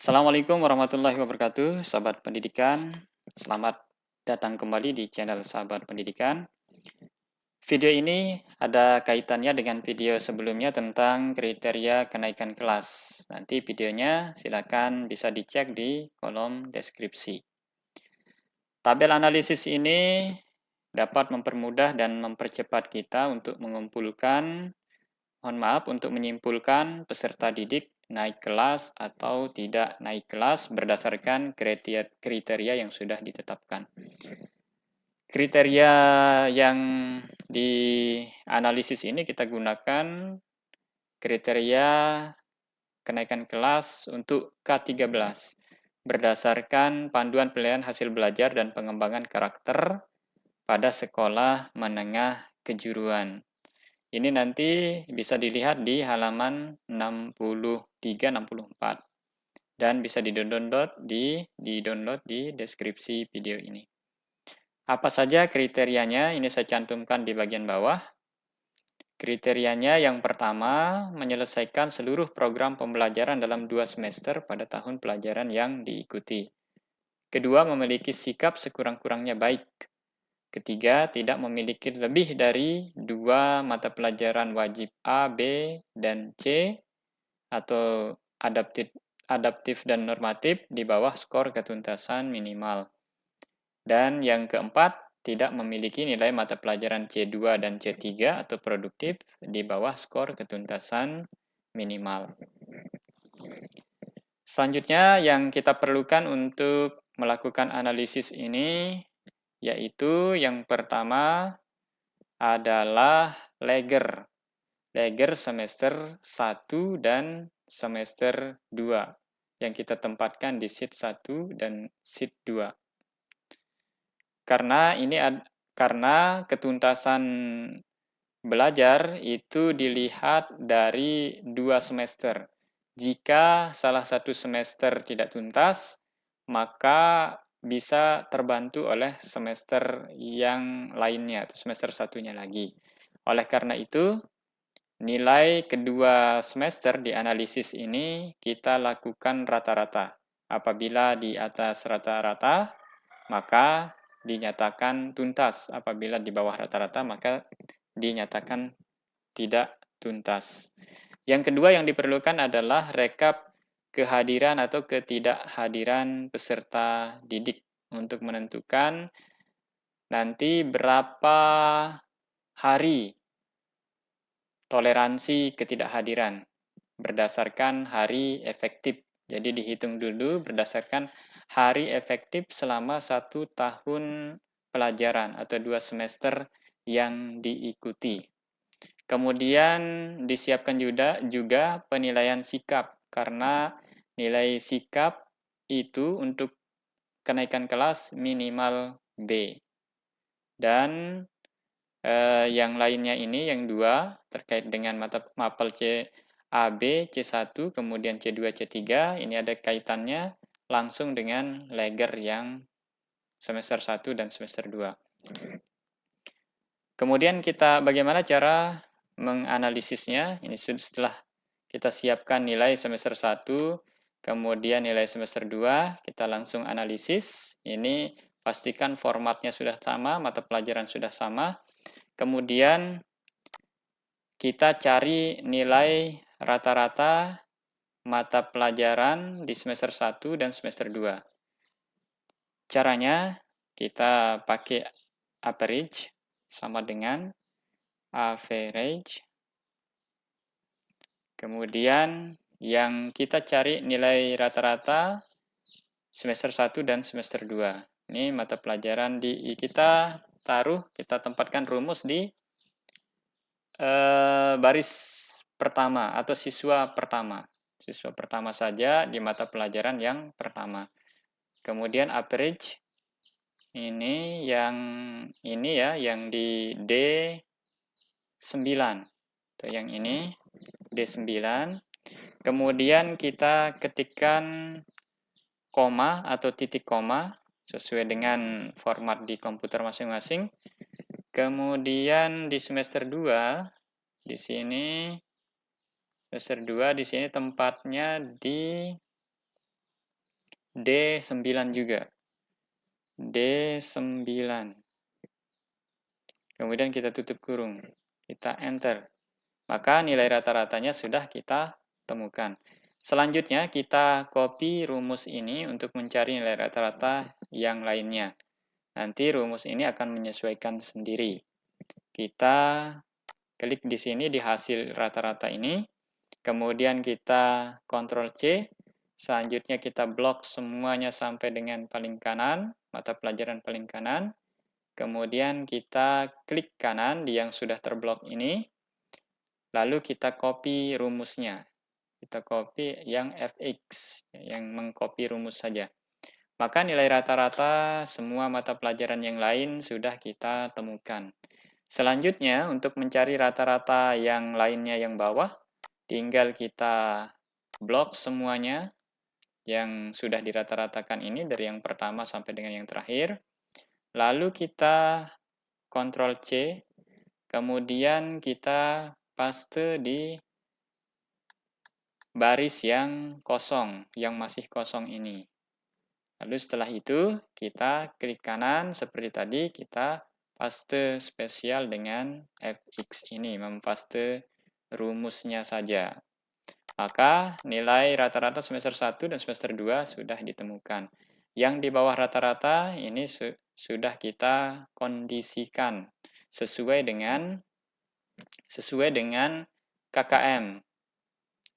Assalamualaikum warahmatullahi wabarakatuh, sahabat pendidikan. Selamat datang kembali di channel Sahabat Pendidikan. Video ini ada kaitannya dengan video sebelumnya tentang kriteria kenaikan kelas. Nanti videonya silakan bisa dicek di kolom deskripsi. Tabel analisis ini dapat mempermudah dan mempercepat kita untuk untuk menyimpulkan peserta didik naik kelas atau tidak naik kelas berdasarkan kriteria yang sudah ditetapkan. Kriteria yang dianalisis ini kita gunakan kriteria kenaikan kelas untuk K13 berdasarkan panduan penilaian hasil belajar dan pengembangan karakter pada sekolah menengah kejuruan. Ini nanti bisa dilihat di halaman 63-64 dan bisa di-download di deskripsi video ini. Apa saja kriterianya? Ini saya cantumkan di bagian bawah. Kriterianya yang pertama, menyelesaikan seluruh program pembelajaran dalam 2 semester pada tahun pelajaran yang diikuti. Kedua, memiliki sikap sekurang-kurangnya baik. Ketiga, tidak memiliki lebih dari 2 mata pelajaran wajib A, B, dan C, atau adaptif dan normatif di bawah skor ketuntasan minimal. Dan yang keempat, tidak memiliki nilai mata pelajaran C2 dan C3 atau produktif di bawah skor ketuntasan minimal. Selanjutnya, yang kita perlukan untuk melakukan analisis ini yaitu yang pertama adalah Leger semester 1 dan semester 2 yang kita tempatkan di sheet 1 dan sheet 2. Karena ketuntasan belajar itu dilihat dari 2 semester. Jika salah satu semester tidak tuntas, maka bisa terbantu oleh semester yang lainnya atau semester satunya lagi. Oleh karena itu, nilai kedua semester di analisis ini kita lakukan rata-rata. Apabila di atas rata-rata, maka dinyatakan tuntas. Apabila di bawah rata-rata, maka dinyatakan tidak tuntas. Yang kedua yang diperlukan adalah rekap kehadiran atau ketidakhadiran peserta didik untuk menentukan nanti berapa hari toleransi ketidakhadiran berdasarkan hari efektif. Jadi dihitung dulu berdasarkan hari efektif selama 1 tahun pelajaran atau 2 semester yang diikuti. Kemudian disiapkan juga penilaian sikap, karena nilai sikap itu untuk kenaikan kelas minimal B. Dan yang lainnya ini, yang dua, terkait dengan mapel AB, C1, kemudian C2, C3, ini ada kaitannya langsung dengan Leger yang semester 1 dan semester 2. Kemudian bagaimana cara menganalisisnya? Ini setelah kita siapkan nilai semester 1, kemudian nilai semester 2, kita langsung analisis. Ini pastikan formatnya sudah sama, mata pelajaran sudah sama. Kemudian kita cari nilai rata-rata mata pelajaran di semester 1 dan semester 2. Caranya kita pakai average sama dengan average. Kemudian yang kita cari nilai rata-rata semester 1 dan semester 2. Ini mata pelajaran kita tempatkan rumus di baris pertama atau siswa pertama. Siswa pertama saja di mata pelajaran yang pertama. Kemudian average ini yang di D9. Atau yang ini D9. Kemudian kita ketikkan koma atau titik koma sesuai dengan format di komputer masing-masing. Kemudian di semester 2 di sini tempatnya di D9 juga. D9. Kemudian kita tutup kurung. Kita enter. Maka nilai rata-ratanya sudah kita temukan. Selanjutnya kita copy rumus ini untuk mencari nilai rata-rata yang lainnya. Nanti rumus ini akan menyesuaikan sendiri. Kita klik di sini di hasil rata-rata ini. Kemudian kita Ctrl C. Selanjutnya kita blok semuanya sampai dengan paling kanan, mata pelajaran paling kanan. Kemudian kita klik kanan di yang sudah terblok ini. Lalu kita copy rumusnya. Kita copy yang fx, yang mengcopy rumus saja. Maka nilai rata-rata semua mata pelajaran yang lain sudah kita temukan. Selanjutnya, untuk mencari rata-rata yang lainnya yang bawah, tinggal kita blok semuanya yang sudah dirata-ratakan ini dari yang pertama sampai dengan yang terakhir. Lalu kita Ctrl C, kemudian kita paste di baris yang kosong, yang masih kosong ini. Lalu setelah itu kita klik kanan seperti tadi, kita paste spesial dengan fx ini, mempaste rumusnya saja. Maka nilai rata-rata semester 1 dan semester 2 sudah ditemukan. Yang di bawah rata-rata ini sudah kita kondisikan sesuai dengan KKM.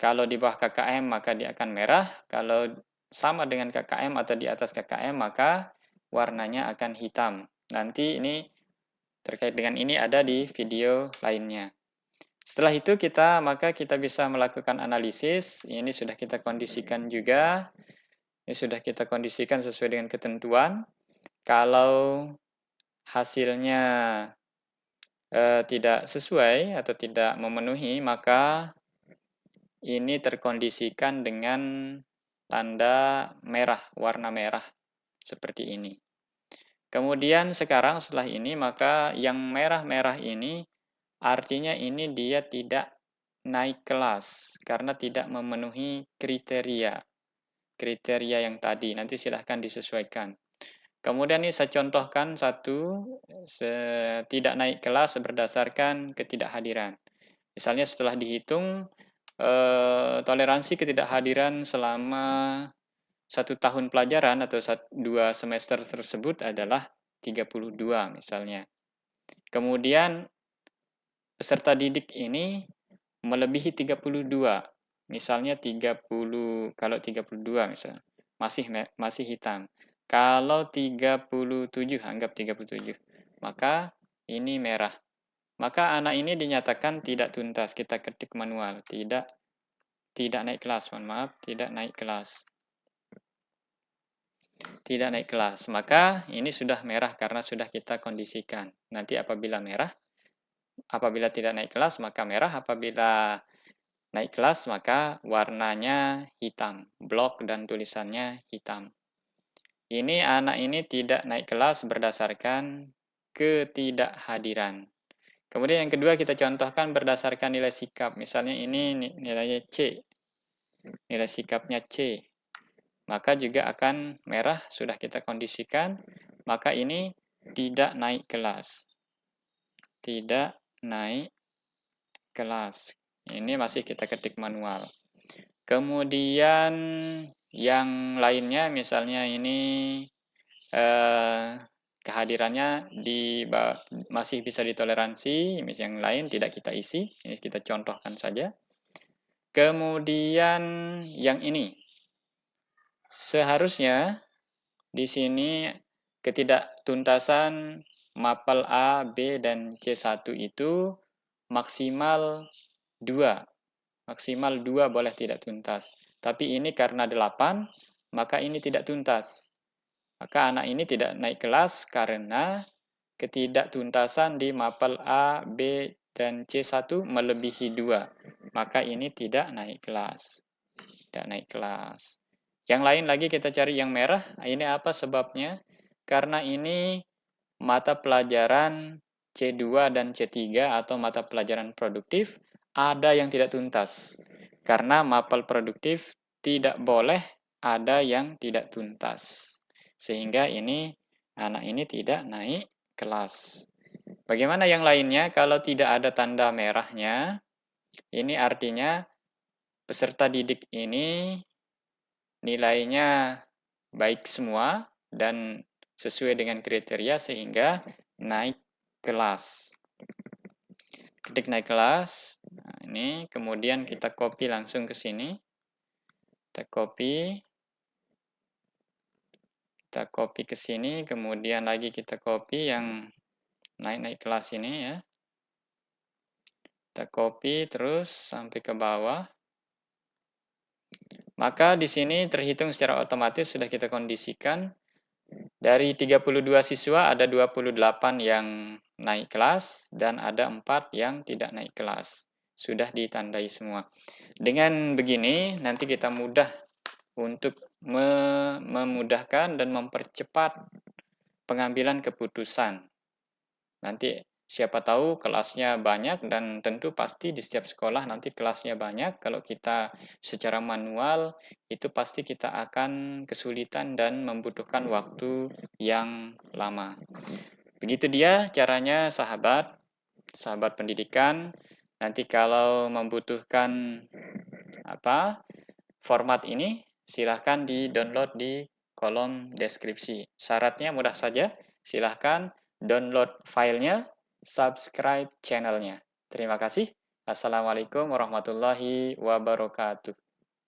Kalau di bawah KKM maka dia akan merah, kalau sama dengan KKM atau di atas KKM maka warnanya akan hitam. Nanti ini terkait dengan ini ada di video lainnya. Setelah itu maka kita bisa melakukan analisis. Ini sudah kita kondisikan juga. Ini sudah kita kondisikan sesuai dengan ketentuan. Kalau hasilnya tidak sesuai atau tidak memenuhi, maka ini terkondisikan dengan tanda merah, warna merah, seperti ini. Kemudian sekarang setelah ini, maka yang merah-merah ini, artinya ini dia tidak naik kelas, karena tidak memenuhi kriteria. Kriteria yang tadi, nanti silahkan disesuaikan. Kemudian ini saya contohkan satu, tidak naik kelas berdasarkan ketidakhadiran. Misalnya setelah dihitung, toleransi ketidakhadiran selama 1 tahun pelajaran atau 2 semester tersebut adalah 32 misalnya. Kemudian peserta didik ini melebihi 32. Misalnya 30, kalau 32 misalnya, masih hitam. Kalau 37, anggap 37, maka ini merah. Maka anak ini dinyatakan tidak tuntas, kita ketik manual, tidak naik kelas, mohon maaf, tidak naik kelas. Tidak naik kelas, maka ini sudah merah karena sudah kita kondisikan. Nanti apabila tidak naik kelas maka merah, apabila naik kelas maka warnanya hitam, blok dan tulisannya hitam. Ini anak ini tidak naik kelas berdasarkan ketidakhadiran. Kemudian yang kedua kita contohkan berdasarkan nilai sikap. Misalnya ini nilainya C. Nilai sikapnya C. Maka juga akan merah, sudah kita kondisikan. Maka ini tidak naik kelas. Tidak naik kelas. Ini masih kita ketik manual. Kemudian yang lainnya misalnya ini kehadirannya masih bisa ditoleransi, misalnya yang lain tidak kita isi, ini kita contohkan saja. Kemudian yang ini, seharusnya di sini ketidaktuntasan mapel A, B, dan C1 itu maksimal 2. Maksimal 2 boleh tidak tuntas. Tapi ini karena 8, maka ini tidak tuntas. Maka anak ini tidak naik kelas karena ketidaktuntasan di mapel A, B, dan C1 melebihi 2. Maka ini tidak naik kelas. Tidak naik kelas. Yang lain lagi kita cari yang merah. Ini apa sebabnya? Karena ini mata pelajaran C2 dan C3 atau mata pelajaran produktif ada yang tidak tuntas. Karena mapel produktif tidak boleh ada yang tidak tuntas. Sehingga anak ini tidak naik kelas. Bagaimana yang lainnya? Kalau tidak ada tanda merahnya, ini artinya peserta didik ini nilainya baik semua dan sesuai dengan kriteria sehingga naik kelas. Ketik naik kelas. Nah, ini kemudian kita copy langsung ke sini. Kita copy ke sini, kemudian lagi kita copy yang naik-naik kelas ini ya. Kita copy terus sampai ke bawah. Maka di sini terhitung secara otomatis sudah kita kondisikan. Dari 32 siswa ada 28 yang naik kelas dan ada 4 yang tidak naik kelas. Sudah ditandai semua. Dengan begini nanti kita mudah untuk memudahkan dan mempercepat pengambilan keputusan. Nanti siapa tahu kelasnya banyak dan tentu pasti di setiap sekolah nanti kelasnya banyak. Kalau kita secara manual itu pasti kita akan kesulitan dan membutuhkan waktu yang lama. Begitu dia caranya sahabat pendidikan. Nanti kalau membutuhkan format ini silahkan di-download di kolom deskripsi. Syaratnya mudah saja, silahkan download filenya, subscribe channelnya. Terima kasih. Assalamualaikum warahmatullahi wabarakatuh.